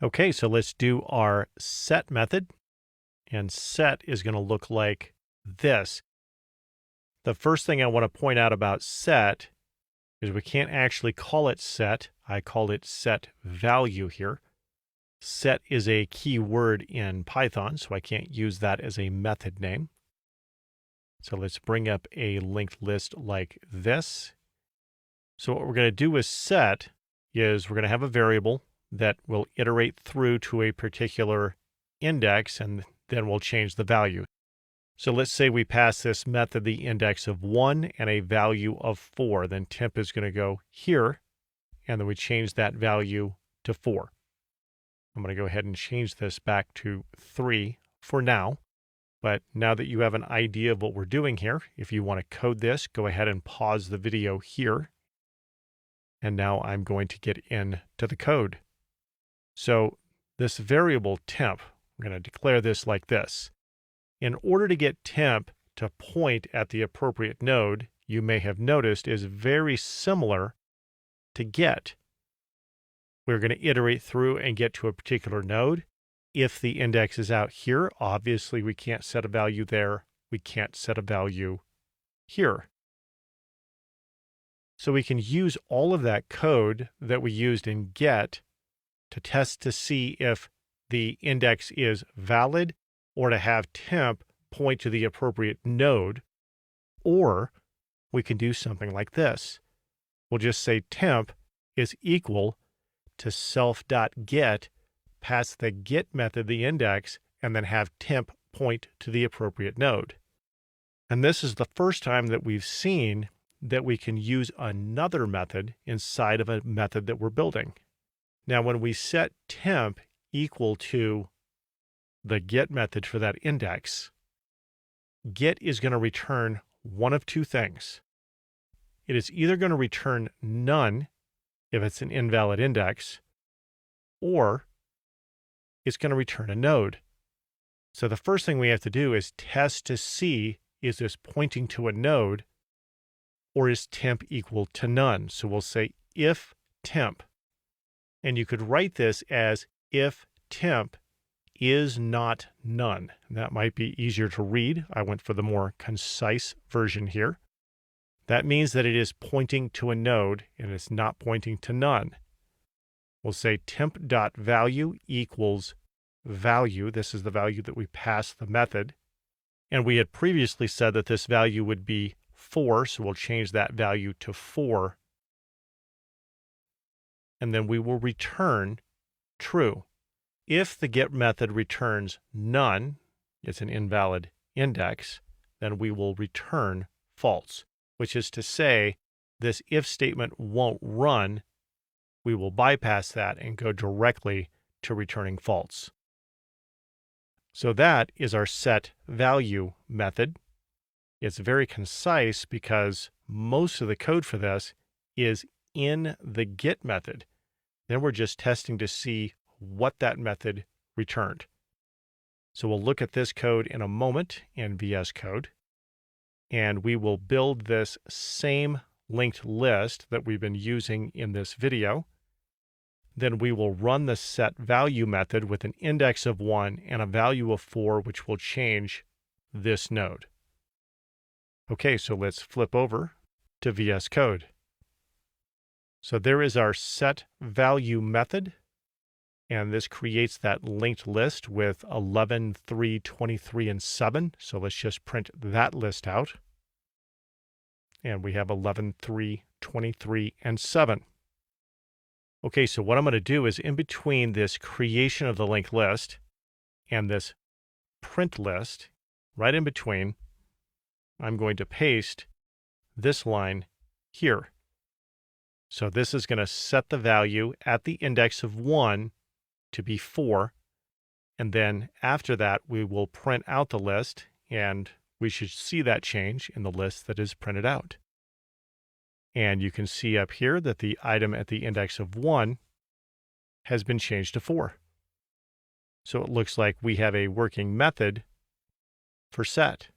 Okay, so let's do our set method. And set is going to look like this. The first thing I want to point out about set is we can't actually call it set. I call it set value here. Set is a keyword in Python, so I can't use that as a method name. So let's bring up a linked list like this. So what we're going to do with set is we're going to have a variable that will iterate through to a particular index, and then we'll change the value. So let's say we pass this method the index of 1 and a value of 4. Then temp is going to go here, and then we change that value to 4. I'm going to go ahead and change this back to 3 for now. But now that you have an idea of what we're doing here, if you want to code this, go ahead and pause the video here. And now I'm going to get into the code. So this variable temp, we're going to declare this like this. In order to get temp to point at the appropriate node, you may have noticed is very similar to get. We're going to iterate through and get to a particular node. If the index is out here, obviously we can't set a value there. We can't set a value here. So we can use all of that code that we used in get to test to see if the index is valid, or to have temp point to the appropriate node. Or we can do something like this. We'll just say temp is equal to self.get, pass the get method the index, and then have temp point to the appropriate node. And this is the first time that we've seen that we can use another method inside of a method that we're building. Now, when we set temp equal to the get method for that index, get is going to return one of two things. It is either going to return none if it's an invalid index, or it's going to return a node. So the first thing we have to do is test to see, is this pointing to a node, or is temp equal to none? So we'll say if temp, and you could write this as if temp is not none. That might be easier to read. I went for the more concise version here. That means that it is pointing to a node and it's not pointing to none. We'll say temp.value equals value. This is the value that we passed the method. And we had previously said that this value would be 4, so we'll change that value to 4. And then we will return true. If the get method returns none, it's an invalid index, then we will return false, which is to say this if statement won't run. We will bypass that and go directly to returning false. So that is our set value method. It's very concise because most of the code for this is in the get method. Then we're just testing to see what that method returned. So we'll look at this code in a moment in VS Code, and we will build this same linked list that we've been using in this video. Then we will run the set value method with an index of 1 and a value of 4, which will change this node. Okay, so let's flip over to VS Code. So there is our set value method, and this creates that linked list with 11, 3, 23, and 7. So let's just print that list out. And we have 11, 3, 23, and 7. Okay, so what I'm going to do is in between this creation of the linked list and this print list, right in between, I'm going to paste this line here. So this is going to set the value at the index of 1 to be 4. And then after that, we will print out the list, and we should see that change in the list that is printed out. And you can see up here that the item at the index of 1 has been changed to 4. So it looks like we have a working method for set.